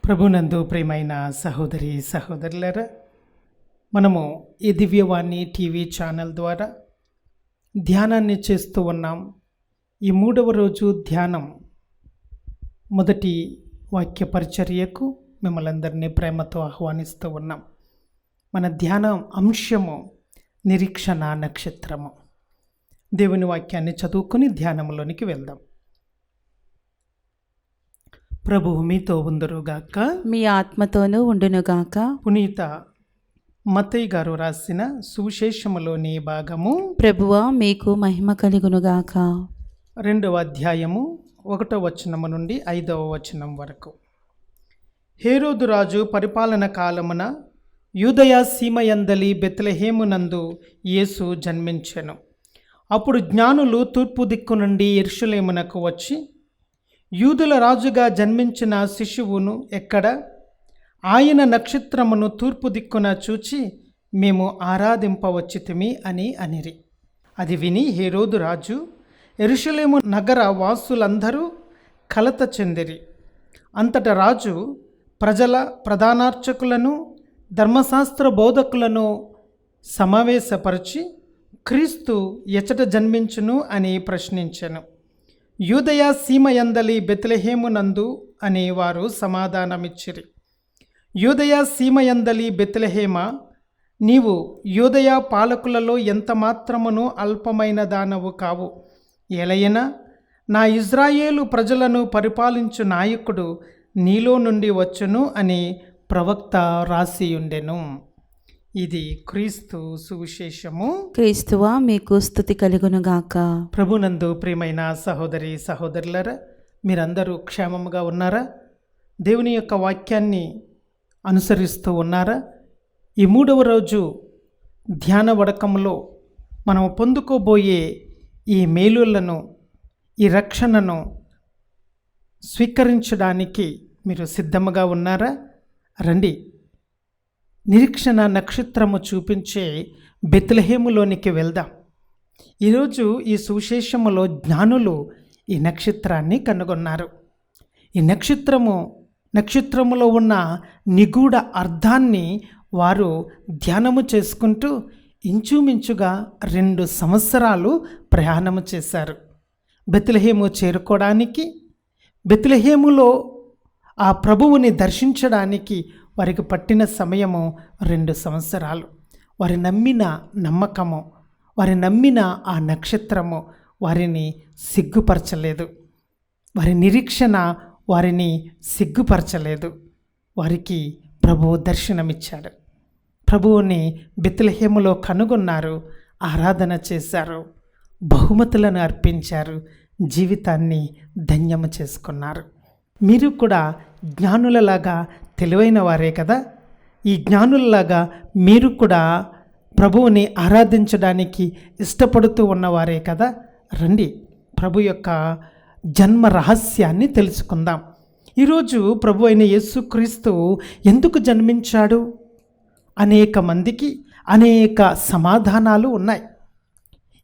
ప్రభునందు ప్రియమైన సహోదరి సహోదరులారా, మనము ఈ దివ్యవాణి టీవీ ఛానల్ ద్వారా ధ్యానాన్ని చేస్తూ ఉన్నాం. ఈ 3వ రోజు ధ్యానం మొదటి వాక్య పరిచర్యకు మిమ్మల్ని అందరినీ ప్రేమతో ఆహ్వానిస్తూ ఉన్నాం. మన ధ్యానం అంశము నిరీక్షణ నక్షత్రము. దేవుని వాక్యాన్ని చదువుకొని ధ్యానంలోనికి వెళ్దాం. ప్రభువు మీతో ఉందురుగాక, మీ ఆత్మతోనూ ఉండునుగాక. పునీత మత్తయి గారు రాసిన సువిశేషములోని భాగము. ప్రభువా మీకు మహిమ కలుగునుగాక. 2వ అధ్యాయము 1వ వచనము నుండి 5వ వచనం వరకు. హేరోదు రాజు పరిపాలన కాలమున యూదయ సీమయందలి బెత్లెహేమునందు యేసు జన్మించెను. అప్పుడు జ్ఞానులు తూర్పు దిక్కు నుండి యెరూషలేమునకు వచ్చి, యూదుల రాజుగా జన్మించిన శిశువును ఎక్కడ? ఆయన నక్షత్రమును తూర్పు దిక్కున చూచి మేము ఆరాధింపవచ్చితిమి అని అనిరి. అది విని హేరోదు రాజు యెరూషలేము నగర వాసులందరూ కలత చెందిరి. అంతటా రాజు ప్రజల ప్రధానార్చకులను ధర్మశాస్త్ర బోధకులను సమావేశపరిచి క్రీస్తు ఎచట జన్మించును అని ప్రశ్నించెను. యూదయ సీమయందలి బెత్లెహేమునందు అని వారు సమాధానమిచ్చిరి. యూదయ సీమయందలి బెత్లెహేమ, నీవు యూదయ పాలకులలో ఎంత మాత్రమును అల్పమైన దానవు కావు. ఎలయన నా ఇజ్రాయేలు ప్రజలను పరిపాలించు నాయకుడు నీలో నుండి వచ్చును అని ప్రవక్త రాసియుండెను. ఇది క్రీస్తు సువిశేషము. క్రీస్తువా మీకు స్తుతి కలుగునుగాక. ప్రభునందు ప్రియమైన సహోదరి సహోదరులారా, మీరందరూ క్షేమముగా ఉన్నారా? దేవుని యొక్క వాక్యాన్ని అనుసరిస్తూ ఉన్నారా? ఈ 3వ రోజు ధ్యాన వడకంలో మనం పొందుకోబోయే ఈ మేలులను, ఈ రక్షణను స్వీకరించడానికి మీరు సిద్ధముగా ఉన్నారా? రండి, నిరీక్షణ నక్షత్రము చూపించే బెత్లెహేములోనికి వెళ్దాం. ఈరోజు ఈ సువిశేషములో జ్ఞానులు ఈ నక్షత్రాన్ని కనుగొన్నారు. ఈ నక్షత్రములో ఉన్న నిగూఢ అర్థాన్ని వారు ధ్యానము చేసుకుంటూ ఇంచుమించుగా 2 సంవత్సరాలు ప్రయాణము చేశారు. బెత్లెహేము చేరుకోవడానికి, బెత్లెహేములో ఆ ప్రభువుని దర్శించడానికి వారికి పట్టిన సమయము 2 సంవత్సరాలు. వారి నమ్మిన నమ్మకము, వారి నమ్మిన ఆ నక్షత్రము వారిని సిగ్గుపరచలేదు. వారి నిరీక్షణ వారిని సిగ్గుపరచలేదు. వారికి ప్రభువు దర్శనమిచ్చాడు. ప్రభువుని బెత్లెహేములో కనుగొన్నారు, ఆరాధన చేశారు, బహుమతులను అర్పించారు, జీవితాన్ని ధన్యము చేసుకున్నారు. మీరు కూడా జ్ఞానులలాగా తెలివైన వారే కదా. ఈ జ్ఞానులలాగా మీరు కూడా ప్రభువుని ఆరాధించడానికి ఇష్టపడుతూ ఉన్నవారే కదా. రండి, ప్రభు యొక్క జన్మ రహస్యాన్ని తెలుసుకుందాం. ఈరోజు ప్రభు అయిన యేసుక్రీస్తు ఎందుకు జన్మించాడు? అనేక మందికి అనేక సమాధానాలు ఉన్నాయి.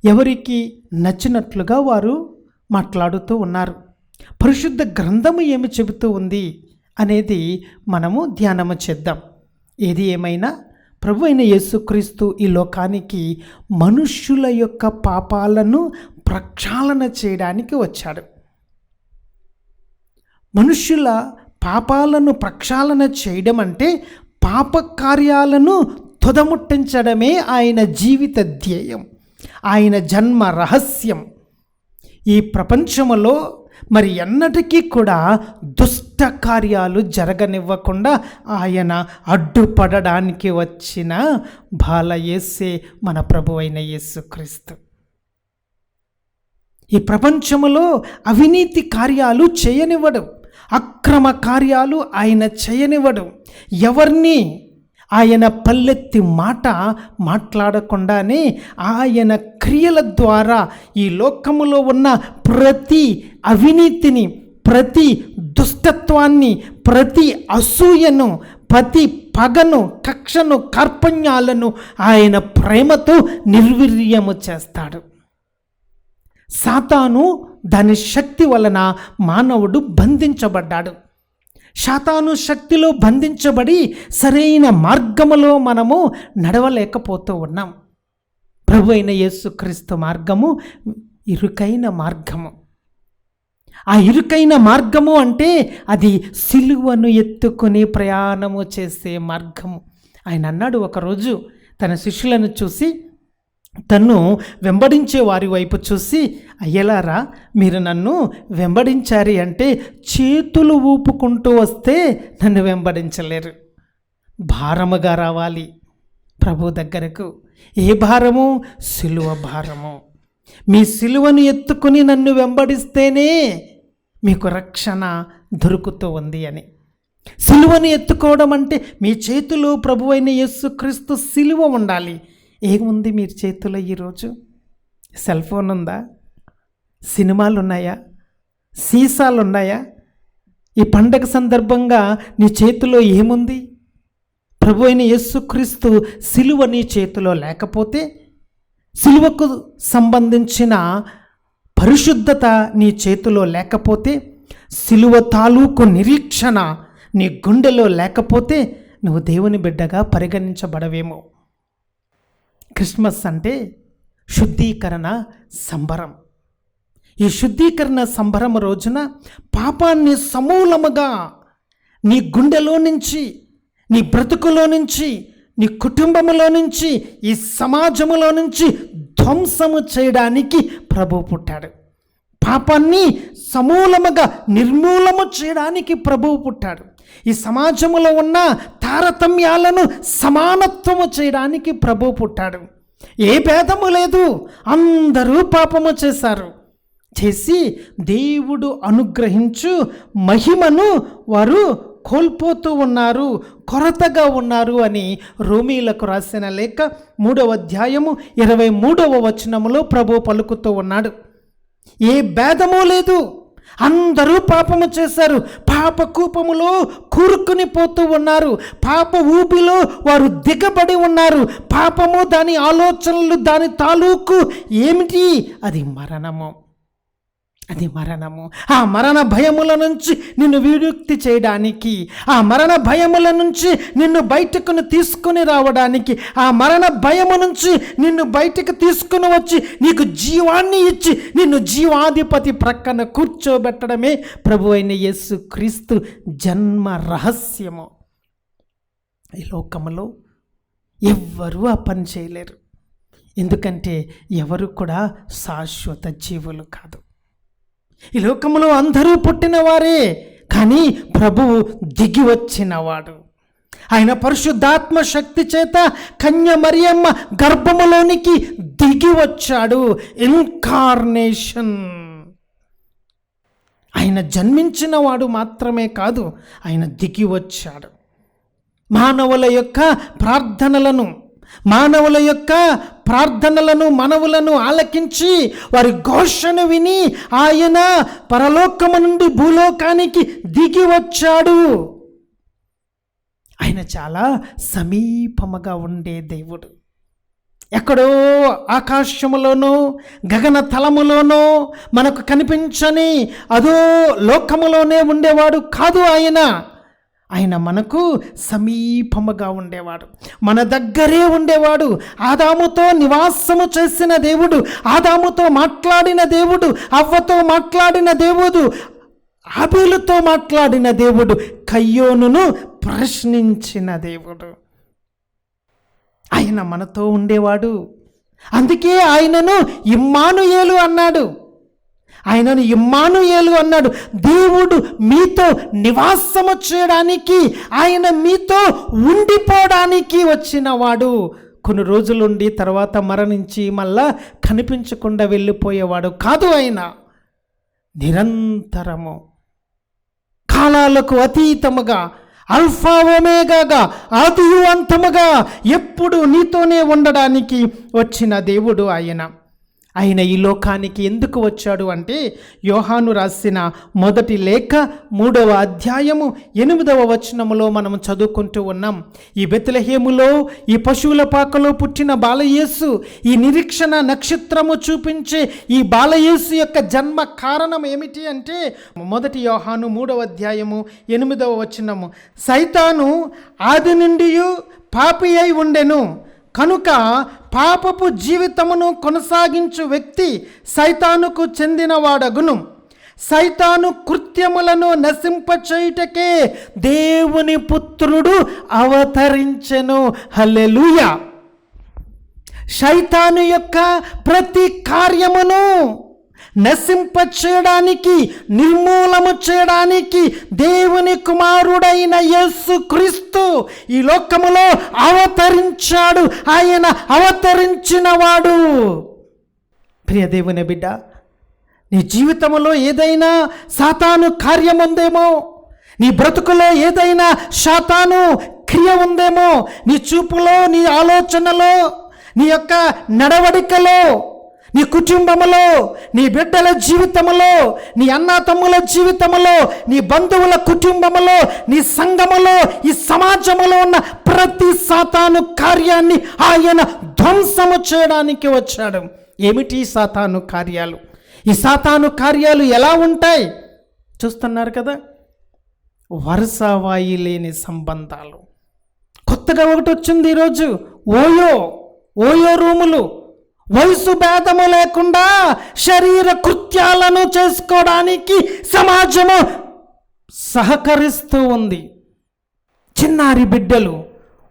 ఎవరికి నచ్చినట్లుగా వారు మాట్లాడుతూ ఉన్నారు. పరిశుద్ధ గ్రంథము ఏమి చెబుతూ ఉంది అనేది మనము ధ్యానము చేద్దాం. ఏది ఏమైనా ప్రభు అయిన యేసుక్రీస్తు ఈ లోకానికి మనుష్యుల యొక్క పాపాలను ప్రక్షాళన చేయడానికి వచ్చాడు. మనుష్యుల పాపాలను ప్రక్షాళన చేయడం అంటే పాప కార్యాలను తుదముట్టించడమే ఆయన జీవిత ధ్యేయం, ఆయన జన్మ రహస్యం. ఈ ప్రపంచములో మరి ఎన్నటికీ కూడా దుష్ట కార్యాలు జరగనివ్వకుండా ఆయన అడ్డుపడడానికి వచ్చిన బాలయేసే మన ప్రభు అయిన యేసుక్రీస్తు. ఈ ప్రపంచములో అవినీతి కార్యాలు చేయనివ్వడు, అక్రమ కార్యాలు ఆయన చేయనివ్వడు. ఎవరిని ఆయన పల్లెత్తి మాట మాట్లాడకుండానే ఆయన క్రియల ద్వారా ఈ లోకములో ఉన్న ప్రతి అవినీతిని, ప్రతి దుష్టత్వాన్ని, ప్రతి అసూయను, ప్రతి పగను, కక్షను, కార్పణ్యాలను ఆయన ప్రేమతో నిర్వీర్యము చేస్తాడు. సాతాను దాని శక్తి వలన మానవుడు బంధించబడ్డాడు. శాతాను శక్తిలో బంధించబడి సరైన మార్గములో మనము నడవలేకపోతూ ఉన్నాం. ప్రభు అయిన యేసుక్రీస్తు మార్గము ఇరుకైన మార్గము. ఆ ఇరుకైన మార్గము అంటే అది సిలువను ఎత్తుకుని ప్రయాణము చేసే మార్గము. ఆయన అన్నాడు ఒకరోజు తన శిష్యులను చూసి, తన్ను వెంబడించే వారి వైపు చూసి, అయ్యలారా, మీరు నన్ను వెంబడించారు అంటే చేతులు ఊపుకుంటూ వస్తే నన్ను వెంబడించలేరు. భారముగా రావాలి ప్రభు దగ్గరకు. ఏ భారము? సిలువ భారము. మీ సిలువను ఎత్తుకుని నన్ను వెంబడిస్తేనే మీకు రక్షణ దొరుకుతూ ఉంది అని. సిలువను ఎత్తుకోవడం అంటే మీ చేతిలో ప్రభువైన యేసుక్రీస్తు సిలువ ఉండాలి. ఏముంది మీరు చేతిలో ఈరోజు? సెల్ ఫోన్ ఉందా? సినిమాలు ఉన్నాయా? సీసాలు ఉన్నాయా? ఈ పండగ సందర్భంగా నీ చేతిలో ఏముంది? ప్రభు అయిన యేసుక్రీస్తు సిలువ నీ చేతిలో లేకపోతే, సిలువకు సంబంధించిన పరిశుద్ధత నీ చేతిలో లేకపోతే, సిలువ తాలూకు నిరీక్షణ నీ గుండెలో లేకపోతే నువ్వు దేవుని బిడ్డగా పరిగణించబడవేమో. క్రిస్మస్ అంటే శుద్ధీకరణ సంబరం. ఈ శుద్ధీకరణ సంబరం రోజున పాపాన్ని సమూలముగా నీ గుండెలో నుంచి, నీ బ్రతుకులో నుంచి, నీ కుటుంబములో నుంచి, ఈ సమాజములో నుంచి ధ్వంసము చేయడానికి ప్రభు పుట్టాడు. పాపాన్ని సమూలముగా నిర్మూలము చేయడానికి ప్రభువు పుట్టాడు. ఈ సమాజంలో ఉన్న తారతమ్యాలను సమానత్వము చేయడానికి ప్రభువు పుట్టాడు. ఏ భేదము లేదు, అందరూ పాపము చేశారు. చేసి దేవుడు అనుగ్రహించు మహిమను వారు కోల్పోతూ ఉన్నారు, కొరతగా ఉన్నారు అని రోమీలకు రాసిన లేఖ 3వ అధ్యాయము 23వ వచనములో ప్రభు పలుకుతూ ఉన్నాడు. ఏ భేదము లేదు, అందరూ పాపము చేశారు, పాప కూపములో కూరుకుని పోతూ ఉన్నారు, పాప ఊపిలో వారు దిగబడి ఉన్నారు. పాపము, దాని ఆలోచనలు, దాని తాలూకు ఏమిటి? అది మరణము. అది మరణము. ఆ మరణ భయముల నుంచి నిన్ను విముక్తి చేయడానికి, ఆ మరణ భయముల నుంచి నిన్ను బయటకు తీసుకుని రావడానికి, ఆ మరణ భయము నుంచి నిన్ను బయటకు తీసుకుని వచ్చి నీకు జీవాన్ని ఇచ్చి నిన్ను జీవాధిపతి ప్రక్కన కూర్చోబెట్టడమే ప్రభు అయిన యేసుక్రీస్తు జన్మ రహస్యము. ఈ లోకములో ఎవ్వరూ ఆ పని చేయలేరు. ఎందుకంటే ఎవరు కూడా శాశ్వత జీవులు కాదు. ఈ లోకంలో అందరూ పుట్టినవారే, కానీ ప్రభువు దిగి వచ్చినవాడు. ఆయన పరిశుద్ధాత్మ శక్తి చేత కన్య మరియమ్మ గర్భములోనికి దిగి వచ్చాడు. ఇన్కార్నేషన్. ఆయన జన్మించిన వాడు మాత్రమే కాదు, ఆయన దిగి వచ్చాడు. మానవుల యొక్క ప్రార్థనలను మనవులను ఆలకించి వారి ఘోషను విని ఆయన పరలోకము నుండి భూలోకానికి దిగి వచ్చాడు. ఆయన చాలా సమీపముగా ఉండే దేవుడు. ఎక్కడో ఆకాశములోనో గగన తలములోనో మనకు కనిపించని అదో లోకములోనే ఉండేవాడు కాదు ఆయన. ఆయన మనకు సమీపముగా ఉండేవాడు, మన దగ్గరే ఉండేవాడు. ఆదాముతో నివాసము చేసిన దేవుడు, ఆదాముతో మాట్లాడిన దేవుడు, అవ్వతో మాట్లాడిన దేవుడు, ఆబేలుతో మాట్లాడిన దేవుడు, కయ్యోనును ప్రశ్నించిన దేవుడు. ఆయన మనతో ఉండేవాడు. అందుకే ఆయనను ఇమ్మానుయేలు అన్నాడు. ఆయనను ఇమ్మానుయేలు అన్నాడు. దేవుడు మీతో నివాసము చేయడానికి, ఆయన మీతో ఉండిపోవడానికి వచ్చినవాడు. కొన్ని రోజులుండి తర్వాత మరణించి మళ్ళా కనిపించకుండా వెళ్ళిపోయేవాడు కాదు. ఆయన నిరంతరము, కాలాలకు అతీతముగా, అల్ఫా ఒమేగాగా, ఆదియు అంతముగా ఎప్పుడు నీతోనే ఉండడానికి వచ్చిన దేవుడు ఆయన. ఆయన ఈ లోకానికి ఎందుకు వచ్చాడు అంటే యోహాను రాసిన మొదటి లేఖ 3వ అధ్యాయము 8వ వచనములో మనం చదువుకుంటూ ఉన్నాం. ఈ బెత్లెహేములో ఈ పశువుల పాకలో పుట్టిన బాలయేసు, ఈ నిరీక్షణ నక్షత్రము చూపించే ఈ బాలయేసు యొక్క జన్మ కారణం ఏమిటి అంటే మొదటి యోహాను 3వ అధ్యాయము 8వ వచనము, సైతాను ఆది నుండి పాపి అయి ఉండెను కనుక పాపపు జీవితమును కొనసాగించు వ్యక్తి సైతానుకు చెందినవాడగును. సైతాను కృత్యములను నశింపచేయుటకే దేవుని పుత్రుడు అవతరించెను. హల్లెలూయా. సైతాను యొక్క ప్రతి కార్యమును నశింపచేయడానికి, నిర్మూలము చేయడానికి దేవుని కుమారుడైన యేసుక్రీస్తు ఈ లోకములో అవతరించాడు. ఆయన అవతరించినవాడు. ప్రియ దేవుని బిడ్డ, నీ జీవితంలో ఏదైనా సాతాను కార్యం ఉందేమో, నీ బ్రతుకులో ఏదైనా సాతాను క్రియ ఉందేమో, నీ చూపులో, నీ ఆలోచనలో, నీ యొక్క నడవడికలో, నీ కుటుంబములో, నీ బిడ్డల జీవితములో, నీ అన్నతమ్ముల జీవితములో, నీ బంధువుల కుటుంబములో, నీ సంఘములో, ఈ సమాజములో ఉన్న ప్రతి సాతాను కార్యాన్ని ఆయన ధ్వంసము చేయడానికి వచ్చాడు. ఏమిటి ఈ సాతాను కార్యాలు? ఈ సాతాను కార్యాలు ఎలా ఉంటాయి చూస్తున్నారు కదా. వరుసవాయి లేని సంబంధాలు. కొత్తగా ఒకటి వచ్చింది ఈరోజు, ఓయో రూములు. వయసు భేదము లేకుండా శరీర కృత్యాలను చేసుకోవడానికి సమాజము సహకరిస్తూ ఉంది. చిన్నారి బిడ్డలు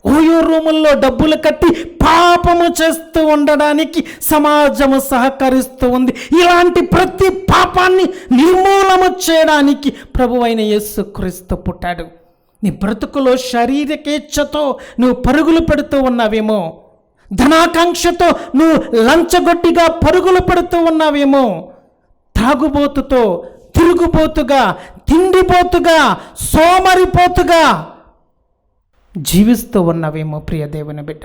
ఓయో రూముల్లో డబ్బులు కట్టి పాపము చేస్తూ ఉండడానికి సమాజము సహకరిస్తూ ఉంది. ఇలాంటి ప్రతి పాపాన్ని నిర్మూలన చేయడానికి ప్రభువైన యేసుక్రీస్తు పుట్టాడు. నీ బ్రతుకులో శారీరకేచ్ఛతో నువ్వు పరుగులు పెడుతూ ఉన్నావేమో, ధనాకాంక్షతో నువ్వు లంచగొడ్డిగా పరుగులు పెడుతూ ఉన్నావేమో, తాగుబోతుతో, తిరుగుబోతుగా, తిండిపోతుగా, సోమరిపోతుగా జీవిస్తూ ఉన్నావేమో. ప్రియ దేవుని బిడ్డ,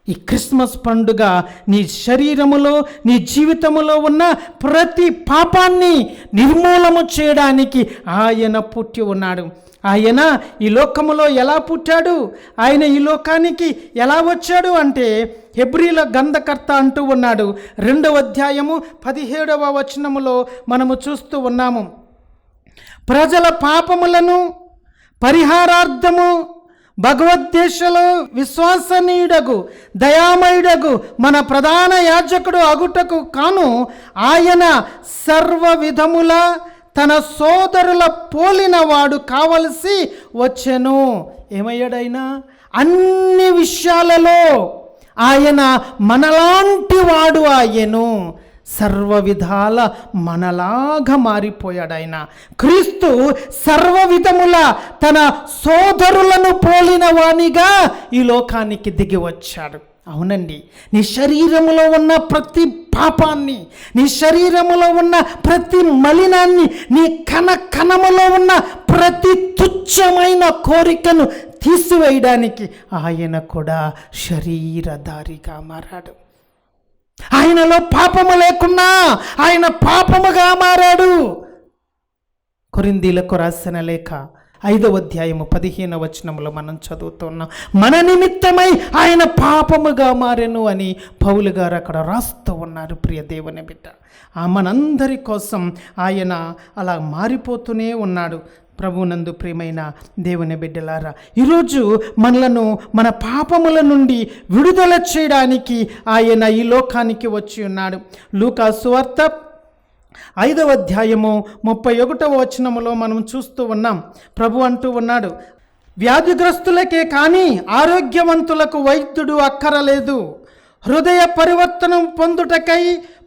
ఈ క్రిస్మస్ పండుగ నీ శరీరములో, నీ జీవితములో ఉన్న ప్రతి పాపాన్ని నిర్మూలన చేయడానికి ఆయన పుట్టి ఉన్నాడు. ఆయన ఈ లోకములో ఎలా పుట్టాడు, ఆయన ఈ లోకానికి ఎలా వచ్చాడు అంటే హెబ్రీల గ్రంథకర్త అంటూ ఉన్నాడు. 2వ అధ్యాయము 17వ వచనములో మనము చూస్తూ ఉన్నాము. ప్రజల పాపములను పరిహారార్థము భగవద్దేశలో విశ్వసనీయుడగు దయామయుడగు మన ప్రధాన యాజకుడు అగుటకు కాను ఆయన సర్వ విధముల తన సోదరుల పోలినవాడు కావలసి వచ్చెను. ఏమయ్యాడైనా? అన్ని విషయాలలో ఆయన మనలాంటి వాడు. ఆయను సర్వ విధాల మనలాగా మారిపోయాడు. ఆయన క్రీస్తు సర్వ విధముల తన సోదరులను పోలిన వానిగా ఈ లోకానికి దిగి వచ్చాడు. అవునండి, నీ శరీరములో ఉన్న ప్రతి పాపాన్ని, నీ శరీరములో ఉన్న ప్రతి మలినాన్ని, నీ కణములో ఉన్న ప్రతి తుచ్చమైన కోరికను తీసివేయడానికి ఆయన కూడా శరీరధారిగా మారాడు. ఆయనలో పాపము లేకున్నా ఆయన పాపముగా మారాడు. కొరింథీలకు రాసిన లేఖ 5వ అధ్యాయము 15వ వచనములో మనం చదువుతున్నాం, మన నిమిత్తమై ఆయన పాపముగా మారెను అని పౌలు గారు అక్కడ రాస్తూ ఉన్నారు. ప్రియ దేవుని బిడ్డ, మనందరి కోసం ఆయన అలా మారిపోతూనే ఉన్నాడు. ప్రభునందు ప్రియమైన దేవుని బిడ్డలారా, ఈరోజు మనలను మన పాపముల నుండి విడుదల చేయడానికి ఆయన ఈ లోకానికి వచ్చి ఉన్నాడు. లూకా సువార్త 5వ అధ్యాయము 31వ వచనములో మనం చూస్తూ ఉన్నాం. ప్రభు అంటూ ఉన్నాడు, వ్యాధిగ్రస్తులకే కానీ ఆరోగ్యవంతులకు వైద్యుడు అక్కరలేదు. హృదయ పరివర్తనం పొందుటకై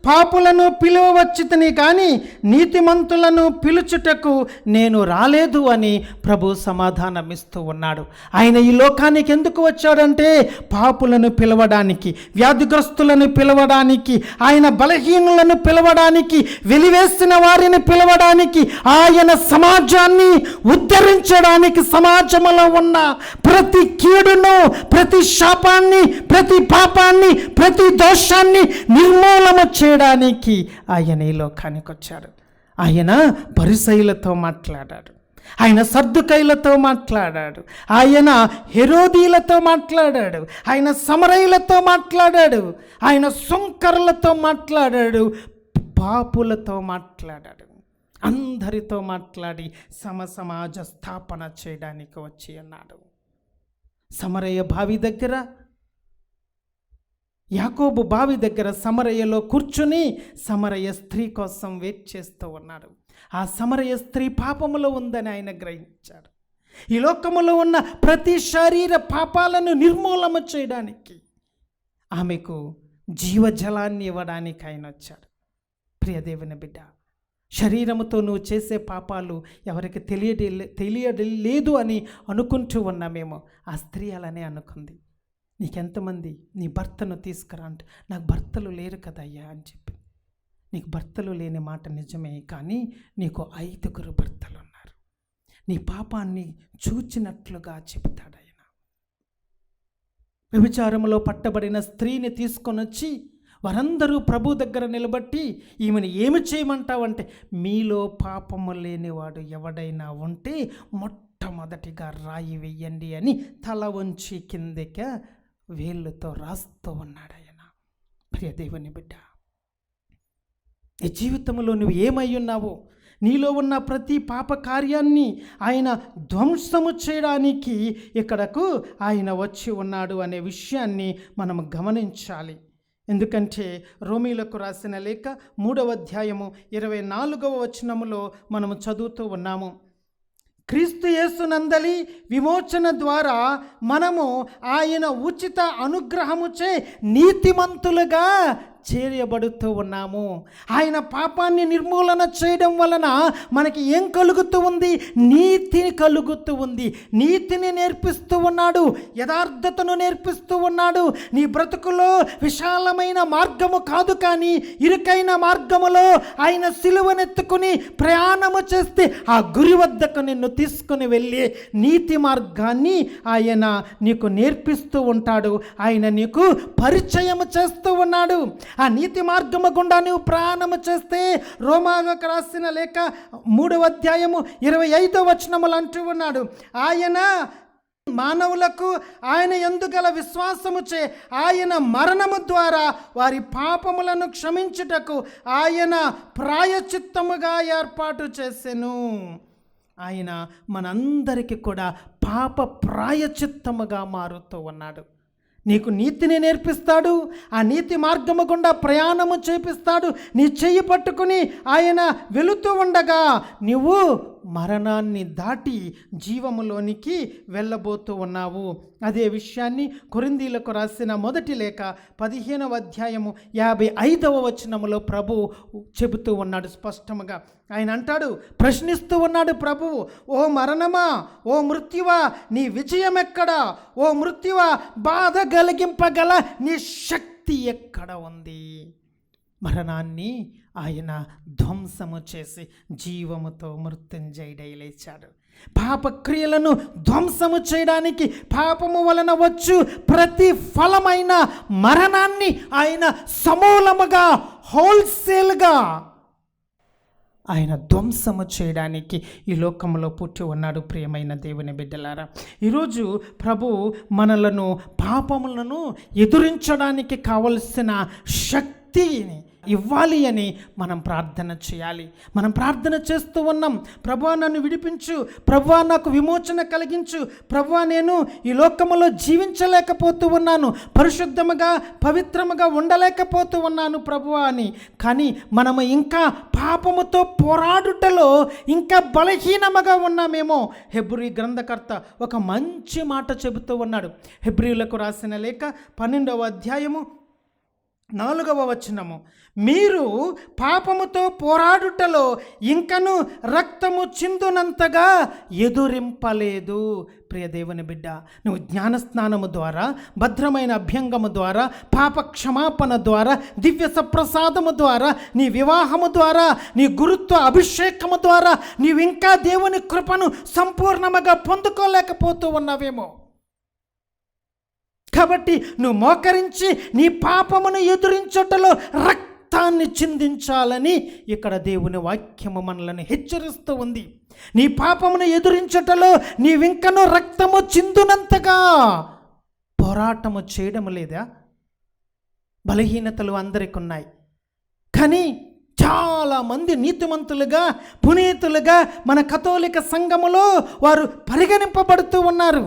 పాపులను పిలువవచ్చితిని కానీ నీతిమంతులను పిలుచుటకు నేను రాలేదు అని ప్రభు సమాధానమిస్తూ ఉన్నాడు. ఆయన ఈ లోకానికి ఎందుకు వచ్చాడంటే పాపులను పిలవడానికి, వ్యాధిగ్రస్తులను పిలవడానికి, ఆయన బలహీనులను పిలవడానికి, వెలివేసిన వారిని పిలవడానికి, ఆయన సమాజాన్ని ఉద్ధరించడానికి, సమాజంలో ఉన్న ప్రతి కీడును, ప్రతి శాపాన్ని, ప్రతి పాపాన్ని, ప్రతి దోషాన్ని నిర్మూలన చేయడానికి ఆయన ఈ లోకానికి వచ్చాడు. ఆయన పరిసయ్యులతో మాట్లాడాడు, ఆయన సర్దుకైలతో మాట్లాడాడు, ఆయన హెరోదీలతో మాట్లాడాడు, ఆయన సమరయులతో మాట్లాడాడు, ఆయన సుంకరులతో మాట్లాడాడు, పాపులతో మాట్లాడాడు, అందరితో మాట్లాడి సమాజ స్థాపన చేయడానికి వచ్చి అన్నాడు. సమరయ్య బావి దగ్గర, యాకోబు బావి దగ్గర సమరయ్యలో కూర్చుని సమరయ్య స్త్రీ కోసం వెయిట్ చేస్తూ ఉన్నాడు. ఆ సమరయ్య స్త్రీ పాపములో ఉందని ఆయన గ్రహించాడు. ఈ లోకములో ఉన్న ప్రతి శరీర పాపాలను నిర్మూలన చేయడానికి, ఆమెకు జీవజలాన్ని ఇవ్వడానికి ఆయన వచ్చాడు. ప్రియ దేవుని బిడ్డ, శరీరముతో నువ్వు చేసే పాపాలు ఎవరికి తెలియలేదు అని అనుకుంటూ ఉన్నామేమో. ఆ స్త్రీ అలానే అనుకుంది. నీకెంతమంది నీ భర్తను తీసుకురా అంటే, నాకు భర్తలు లేరు కదయ్యా అని చెప్పి. నీకు భర్తలు లేని మాట నిజమే, కానీ నీకు 5 భర్తలు ఉన్నారు. నీ పాపాన్ని చూచినట్లుగా చెబుతాడు ఆయన. వ్యభిచారములో పట్టబడిన స్త్రీని తీసుకొని వచ్చి వారందరూ ప్రభు దగ్గర నిలబట్టి, ఈమెను ఏమి చేయమంటావంటే, మీలో పాపము లేనివాడు ఎవడైనా ఉంటే మొట్టమొదటిగా రాయి వెయ్యండి అని తల వంచి కిందకి వేళ్ళతో రాస్తూ ఉన్నాడు ఆయన. ప్రియ దేవుని బిడ్డ, ఈ జీవితంలో నువ్వు ఏమై ఉన్నావో, నీలో ఉన్న ప్రతి పాప కార్యాన్ని ఆయన ధ్వంసము చేయడానికి ఇక్కడకు ఆయన వచ్చి ఉన్నాడు అనే విషయాన్ని మనం గమనించాలి. ఎందుకంటే రోమీలకు రాసిన లేఖ 3వ అధ్యాయము 24వ వచనములో మనము చదువుతూ ఉన్నాము. క్రీస్తు యేసునందలి విమోచన ద్వారా మనము ఆయన ఉచిత అనుగ్రహముచే నీతిమంతులుగా చేయబడుతూ ఉన్నాము. ఆయన పాపాన్ని నిర్మూలన చేయడం వలన మనకి ఏం కలుగుతూ ఉంది? నీతిని కలుగుతూ ఉంది. నీతిని నేర్పిస్తూ ఉన్నాడు, యథార్థతను నేర్పిస్తూ ఉన్నాడు. నీ బ్రతుకులో విశాలమైన మార్గము కాదు, కానీ ఇరుకైన మార్గములో ఆయన సిలువనెత్తుకుని ప్రయాణము చేస్తే ఆ గురి వద్దకు నిన్ను తీసుకుని వెళ్ళి నీతి మార్గాన్ని ఆయన నీకు నేర్పిస్తూ ఉంటాడు. ఆయన నీకు పరిచయం చేస్తూ ఉన్నాడు. ఆ నీతి మార్గము గుండా నువ్వు ప్రయాణము చేస్తే, రోమాలకు రాసిన లేఖ 3వ అధ్యాయము 25వ వచనములు అంటూ ఉన్నాడు, ఆయన మానవులకు ఆయన యందు గల విశ్వాసము చే ఆయన మరణము ద్వారా వారి పాపములను క్షమించుటకు ఆయన ప్రాయశ్చిత్తముగా ఏర్పాటు చేసెను. ఆయన మనందరికీ కూడా పాప ప్రాయశ్చిత్తముగా మారుతూ ఉన్నాడు. నీకు నీతిని నేర్పిస్తాడు, ఆ నీతి మార్గము గుండా ప్రయాణము చేపిస్తాడు. నీ చెయ్యి పట్టుకుని ఆయన వెళుతూ ఉండగా నువ్వు మరణాన్ని దాటి జీవములోనికి వెళ్ళబోతూ ఉన్నావు. అదే విషయాన్ని కొరింథీయులకు రాసిన మొదటి లేఖ 15వ అధ్యాయము 55వ వచనములో ప్రభు చెబుతూ ఉన్నాడు స్పష్టముగా. ఆయన అంటాడు, ప్రశ్నిస్తూ ఉన్నాడు ప్రభువు, ఓ మరణమా, ఓ మృత్యువా, నీ విజయం ఎక్కడా? ఓ మృత్యువా, బాధ కలిగింపగల నీ శక్తి ఎక్కడ ఉంది? మరణాన్ని ఆయన ధ్వంసము చేసి జీవముతో మృత్యుంజయుడై లేచాడు. పాపక్రియలను ధ్వంసము చేయడానికి, పాపము వలన వచ్చు ప్రతి ఫలమైన మరణాన్ని ఆయన సమూలముగా, హోల్సేల్గా ఆయన ధ్వంసము చేయడానికి ఈ లోకంలో పుట్టి ఉన్నాడు. ప్రియమైన దేవుని బిడ్డలారా, ఈరోజు ప్రభు మనలను, పాపములను ఎదురించడానికి కావలసిన శక్తిని ఇవ్వాలి అని మనం ప్రార్థన చేయాలి. మనం ప్రార్థన చేస్తూ ఉన్నాం, ప్రభువా నన్ను విడిపించు, ప్రభువా నాకు విమోచన కలిగించు, ప్రభువా నేను ఈ లోకములో జీవించలేకపోతూ ఉన్నాను, పరిశుద్ధముగా పవిత్రముగా ఉండలేకపోతూ ఉన్నాను ప్రభువా అని. కానీ మనము ఇంకా పాపముతో పోరాడుటలో ఇంకా బలహీనముగా ఉన్నామేమో. హెబ్రీ గ్రంథకర్త ఒక మంచి మాట చెబుతూ ఉన్నాడు. హెబ్రీయులకు రాసిన లేఖ 12వ అధ్యాయము 4వ వచనము, మీరు పాపముతో పోరాడుటలో ఇంకను రక్తము చిందునంతగా ఎదురింపలేదు. ప్రియ దేవుని బిడ్డ, నువ్వు జ్ఞానస్నానము ద్వారా, భద్రమైన అభ్యంగము ద్వారా, పాప క్షమాపణ ద్వారా, దివ్య సప్రసాదము ద్వారా, నీ వివాహము ద్వారా, నీ గురుత్వ అభిషేకము ద్వారా నీవు ఇంకా దేవుని కృపను సంపూర్ణముగా పొందుకోలేకపోతూ ఉన్నావేమో. కాబట్టి నువ్వు మోకరించి నీ పాపమును ఎదురించుటలో రక్తాన్ని చిందించాలని ఇక్కడ దేవుని వాక్యము మనల్ని హెచ్చరిస్తూ ఉంది. నీ పాపమును ఎదురించటలో నీవింకనూ రక్తము చిందునంతగా పోరాటము చేయడం లేదా? బలహీనతలు అందరికి ఉన్నాయి, కానీ చాలామంది నీతిమంతులుగా పునీతులుగా మన కథోలిక సంఘములో వారు పరిగణింపబడుతూ ఉన్నారు.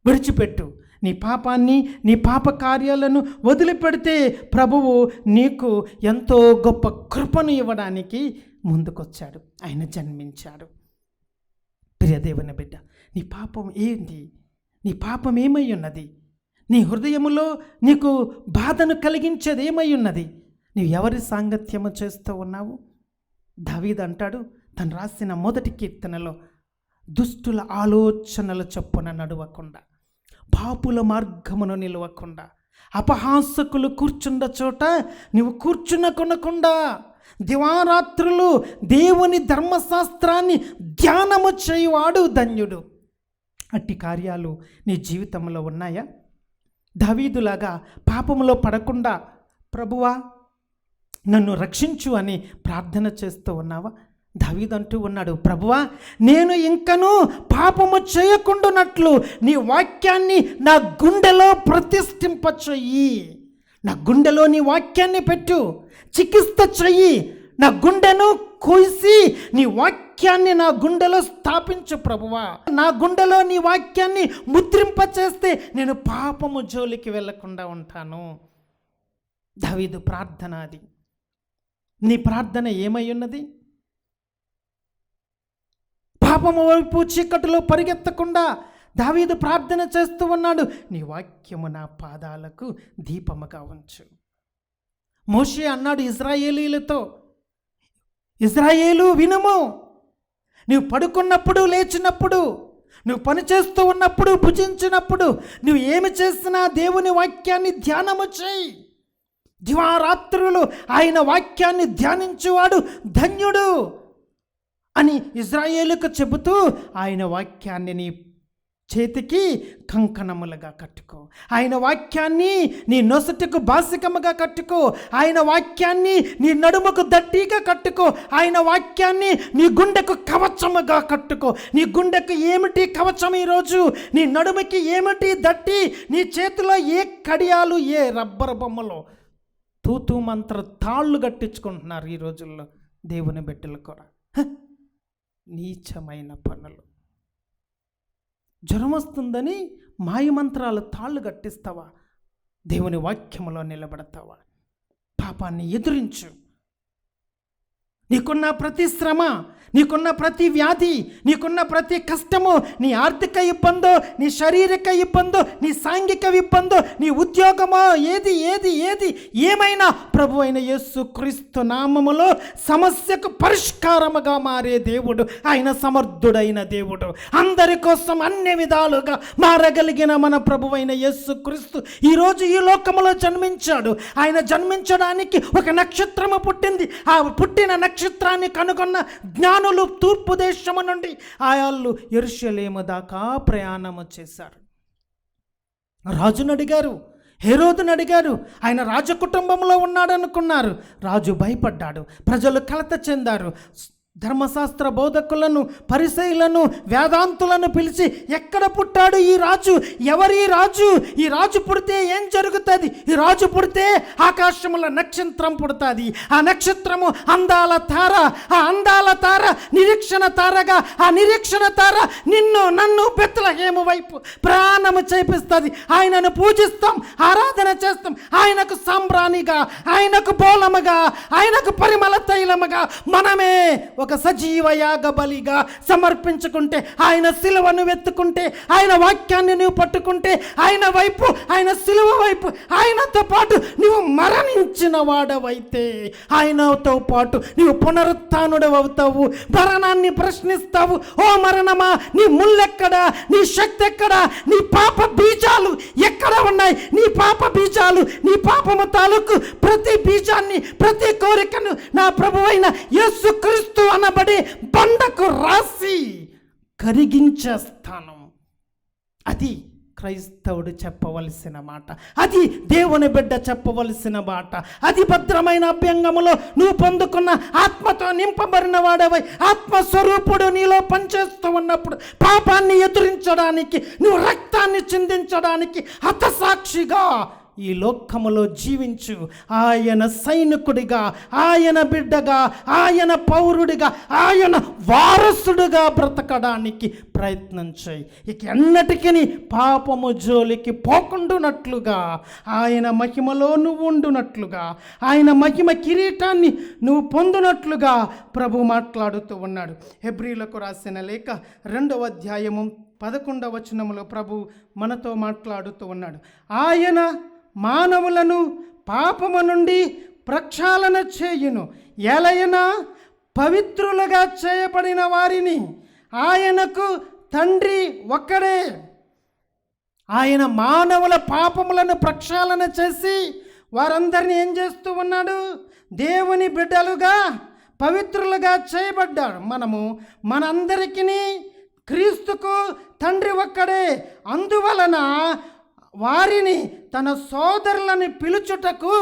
విడిచిపెట్టు నీ పాపాన్ని, నీ పాప కార్యాలను వదిలిపెడితే ప్రభువు నీకు ఎంతో గొప్ప కృపను ఇవ్వడానికి ముందుకొచ్చాడు. ఆయన జన్మించాడు. ప్రియ దేవుని బిడ్డ, నీ పాపం ఏంటి? నీ పాపం ఏమై ఉన్నది? నీ హృదయములో నీకు బాధను కలిగించేది ఏమై ఉన్నది? నీవు ఎవరి సాంగత్యము చేస్తూ ఉన్నావు? దావీదు అంటాడు తను రాసిన మొదటి కీర్తనలో, దుష్టుల ఆలోచనల చొప్పున నడవకుండా, పాపుల మార్గమును నిలవకుండా, అపహాసకులు కూర్చుండ చోట నీవు కూర్చునకొనకుండా, దివారాత్రులు దేవుని ధర్మశాస్త్రాన్ని ధ్యానము చేయువాడు ధన్యుడు. అట్టి కార్యాలు నీ జీవితంలో ఉన్నాయా? దావీదులాగా పాపములో పడకుండా ప్రభువా నన్ను రక్షించు అని ప్రార్థన చేస్తూ ఉన్నావా? దావీదు అంటూ ఉన్నాడు, ప్రభువా నేను ఇంకనూ పాపము చేయకుండానట్లు నీ వాక్యాన్ని నా గుండెలో ప్రతిష్ఠింపచెయ్యి. నా గుండెలో నీ వాక్యాన్ని పెట్టు, చికిత్స చెయ్యి. నా గుండెను కోసి నీ వాక్యాన్ని నా గుండెలో స్థాపించు ప్రభువా. నా గుండెలో నీ వాక్యాన్ని ముద్రింపచేస్తే నేను పాపము జోలికి వెళ్లకుండా ఉంటాను. దావీదు ప్రార్థన అది. నీ ప్రార్థన ఏమై ఉన్నది? పాపము వైపు చీకటిలో పరిగెత్తకుండా దావీదు ప్రార్థన చేస్తూ ఉన్నాడు, నీ వాక్యము నా పాదాలకు దీపముగా ఉంచు. మోషే అన్నాడు ఇశ్రాయేలీలతో, ఇశ్రాయేలు వినుము, నువ్వు పడుకున్నప్పుడు లేచినప్పుడు, నువ్వు పని చేస్తూ ఉన్నప్పుడు భుజించినప్పుడు, నువ్వు ఏమి చేసినా దేవుని వాక్యాన్ని ధ్యానము చేయి. దివారాత్రులు ఆయన వాక్యాన్ని ధ్యానించువాడు ధన్యుడు అని ఇశ్రాయేలుకు చెబుతూ ఆయన వాక్యాన్ని నీ చేతికి కంకణములుగా కట్టుకో, ఆయన వాక్యాన్ని నీ నొసటికు బాసికముగా కట్టుకో, ఆయన వాక్యాన్ని నీ నడుముకు దట్టిగా కట్టుకో, ఆయన వాక్యాన్ని నీ గుండెకు కవచముగా కట్టుకో. నీ గుండెకు ఏమిటి కవచం ఈరోజు? నీ నడుముకి ఏమిటి దట్టి? నీ చేతిలో ఏ కడియాలు, ఏ రబ్బర్ బొమ్మలో తూతూ మంత్ర తాళ్ళు కట్టించుకుంటున్నారు ఈ రోజుల్లో దేవుని బిడ్డలు కూడా. నీచమైన పనులు. జ్వరం వస్తుందని మాయమంత్రాలు తాళ్ళు కట్టిస్తావా? దేవుని వాక్యములో నిలబడతావా? పాపాన్ని ఎదురించు. నీకున్న ప్రతి శ్రమ, నీకున్న ప్రతి వ్యాధి, నీకున్న ప్రతి కష్టము, నీ ఆర్థిక ఇబ్బందో, నీ శారీరక ఇబ్బందో, నీ సాంఘిక ఇబ్బందో, నీ ఉద్యోగమో, ఏది ఏమైనా ప్రభు అయిన యేసు క్రీస్తు నామములో సమస్యకు పరిష్కారముగా మారే దేవుడు ఆయన. సమర్థుడైన దేవుడు, అందరి కోసం అన్ని విధాలుగా మారగలిగిన మన ప్రభు అయిన యేసు క్రీస్తు ఈరోజు ఈ లోకములో జన్మించాడు. ఆయన జన్మించడానికి ఒక నక్షత్రము పుట్టింది. ఆ పుట్టిన నక్షత్రాన్ని కనుగొన్న జ్ఞానులు తూర్పు దేశము నుండి ఆయాళ్ళు యెరూషలేము దాకా ప్రయాణము చేశారు. రాజును అడిగారు, హేరోదును అడిగారు. ఆయన రాజకుటుంబంలో ఉన్నాడనుకున్నారు. రాజు భయపడ్డాడు, ప్రజలు కలత చెందారు. ధర్మశాస్త్ర బోధకులను, పరిసయ్యులను, వేదాంతులను పిలిచి, ఎక్కడ పుట్టాడు ఈ రాజు? ఎవరి రాజు? ఈ రాజు పుడితే ఏం జరుగుతుంది? ఈ రాజు పుడితే ఆకాశముల నక్షత్రం పుడుతుంది. ఆ నక్షత్రము అందాల తార, ఆ అందాల తార నిరీక్షణ తారగా, ఆ నిరీక్షణ తార నిన్ను నన్ను బెత్లెహేము వైపు ప్రయాణము చేపిస్తుంది. ఆయనను పూజిస్తాం, ఆరాధన చేస్తాం. ఆయనకు సాంబ్రాణిగా, ఆయనకు బోలముగా, ఆయనకు పరిమళ తైలముగా మనమే ఒక సజీవ యాగ బలిగా సమర్పించుకుంటే, ఆయన సిలువను వెతుకుంటే, ఆయన వాక్యాన్ని నువ్వు పట్టుకుంటే, ఆయన వైపు, ఆయన సిలువ వైపు, ఆయనతో పాటు నువ్వు మరణించిన వాడవైతే ఆయనతో పాటు నువ్వు పునరుత్థానుడవుతావు. మరణాన్ని ప్రశ్నిస్తావు. ఓ మరణమా, నీ ముళ్ళెక్కడా? నీ శక్తి ఎక్కడా? నీ పాప బీజాలు ఎక్కడ ఉన్నాయి? నీ పాప బీజాలు, నీ పాపము తాలూకు ప్రతి బీజాన్ని, ప్రతి కోరికను నా ప్రభువైన యేసుక్రీస్తు అనబడి బండకు రాసి కరిగించేస్తాను. అది క్రైస్తవుడు చెప్పవలసిన మాట, అది దేవుని బిడ్డ చెప్పవలసిన మాట. అది భద్రమైన అభ్యంగములో నువ్వు పొందుకున్న ఆత్మతో నింపబడిన వాడవై ఆత్మస్వరూపుడు నీలో పనిచేస్తూ ఉన్నప్పుడు పాపాన్ని ఎదురించడానికి, నువ్వు రక్తాన్ని చిందించడానికి హతసాక్షిగా ఈ లోకములో జీవించు. ఆయన సైనికుడిగా, ఆయన బిడ్డగా, ఆయన పౌరుడిగా, ఆయన వారసుడుగా బ్రతకడానికి ప్రయత్నం చేయి. ఇక ఎన్నటికీ పాపము జోలికి పోకుండునట్లుగా, ఆయన మహిమలో నువ్వు ఉండునట్లుగా, ఆయన మహిమ కిరీటాన్ని నువ్వు పొందునట్లుగా ప్రభు మాట్లాడుతూ ఉన్నాడు. హెబ్రీలకు రాసిన లేఖ 2వ అధ్యాయము 11వ వచనములో ప్రభు మనతో మాట్లాడుతూ ఉన్నాడు. ఆయన మానవులను పాపము నుండి ప్రక్షాళన చేయును, ఎలయన పవిత్రులుగా చేయబడిన వారిని. ఆయనకు తండ్రి ఒక్కడే. ఆయన మానవుల పాపములను ప్రక్షాళన చేసి వారందరినీ ఏం చేస్తూ ఉన్నాడు? దేవుని బిడ్డలుగా, పవిత్రులుగా చేయబడ్డాడు. మనందరికీ క్రీస్తుకు తండ్రి ఒక్కడే. అందువలన వారిని తన సోదరులని పిలుచుటకు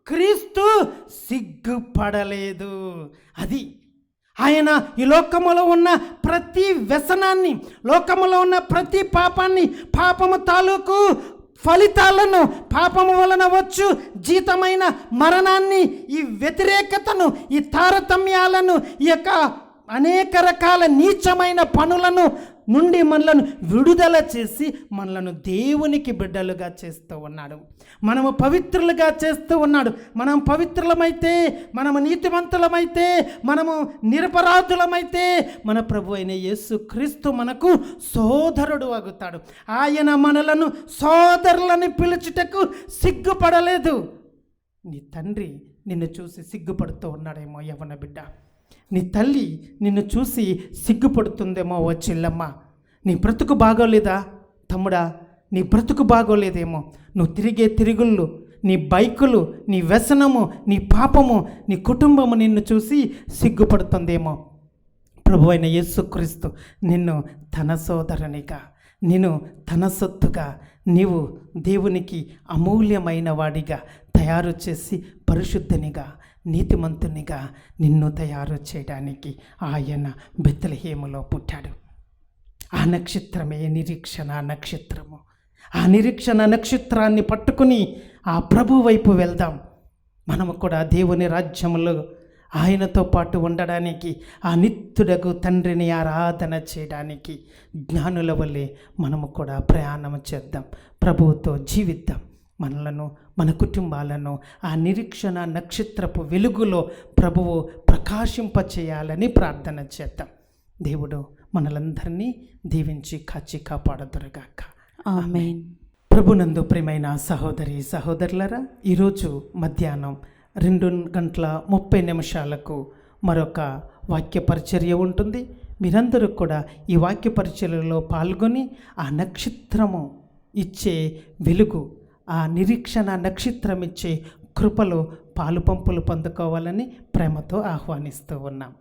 క్రీస్తు సిగ్గుపడలేదు. అది ఆయన ఈ లోకములో ఉన్న ప్రతి వ్యసనాన్ని, లోకములో ఉన్న ప్రతి పాపాన్ని, పాపము తాలూకు ఫలితాలను, పాపము వలన వచ్చు జీతమైన మరణాన్ని, ఈ వ్యతిరేకతను, ఈ తారతమ్యాలను, ఈ యొక్క అనేక రకాల నీచమైన పనులను నుండి మనలను విడుదల చేసి మనలను దేవునికి బిడ్డలుగా చేస్తూ ఉన్నాడు. మనము పవిత్రులుగా చేస్తూ ఉన్నాడు. మనం పవిత్రులమైతే, మనము నీతివంతులమైతే, మనము నిరపరాధులమైతే మన ప్రభు అయిన యేసు క్రీస్తు మనకు సోదరుడు అగుతాడు. ఆయన మనలను సోదరులని పిలుచుటకు సిగ్గుపడలేదు. నీ తండ్రి నిన్ను చూసి సిగ్గుపడుతూ ఉన్నాడేమో యవ్వన బిడ్డ. నీ తల్లి నిన్ను చూసి సిగ్గుపడుతుందేమో ఓ చెల్లమ్మ. నీ బ్రతుకు బాగోలేదా తమ్ముడా? నీ బ్రతుకు బాగోలేదేమో. నువ్వు తిరిగే తిరుగుళ్ళు, నీ బైకులు, నీ వ్యసనము, నీ పాపము, నీ కుటుంబము నిన్ను చూసి సిగ్గుపడుతుందేమో. ప్రభు అయిన యేసుక్రీస్తు నిన్ను తన సోదరునిగా, నిన్ను తన సొత్తుగా, నీవు దేవునికి అమూల్యమైన వాడిగా తయారు చేసి పరిశుద్ధనిగా, నీతిమంతునిగా నిన్ను తయారు చేయడానికి ఆయన బెత్లెహేములో పుట్టాడు. ఆ నక్షత్రమే నిరీక్షణ నక్షత్రము. ఆ నిరీక్షణ నక్షత్రాన్ని పట్టుకుని ఆ ప్రభు వైపు వెళ్దాం. మనము కూడా దేవుని రాజ్యంలో ఆయనతో పాటు ఉండడానికి, ఆ నిత్యుడకు తండ్రిని ఆరాధన చేయడానికి జ్ఞానుల వల్లే మనము కూడా ప్రయాణం చేద్దాం. ప్రభువుతో జీవిద్దాం. మనలను, మన కుటుంబాలను ఆ నిరీక్షణ నక్షత్రపు వెలుగులో ప్రభువు ప్రకాశింపచేయాలని ప్రార్థన చేద్దాం. దేవుడు మనలందరినీ దీవించి కాచి కాపాడుదురుగాక. ఆమేన్. ప్రభునందు ప్రియమైన సహోదరి సహోదరులారా, ఈరోజు మధ్యాహ్నం 2:30 మరొక వాక్య పరిచర్య ఉంటుంది. మీరందరూ కూడా ఈ వాక్య పరిచర్యలో పాల్గొని ఆ నక్షత్రము ఇచ్చే వెలుగు, ఆ నిరీక్షణ నక్షత్రం ఇచ్చే కృపలో పాలుపంపులు పొందుకోవాలని ప్రేమతో ఆహ్వానిస్తూ ఉన్నాం.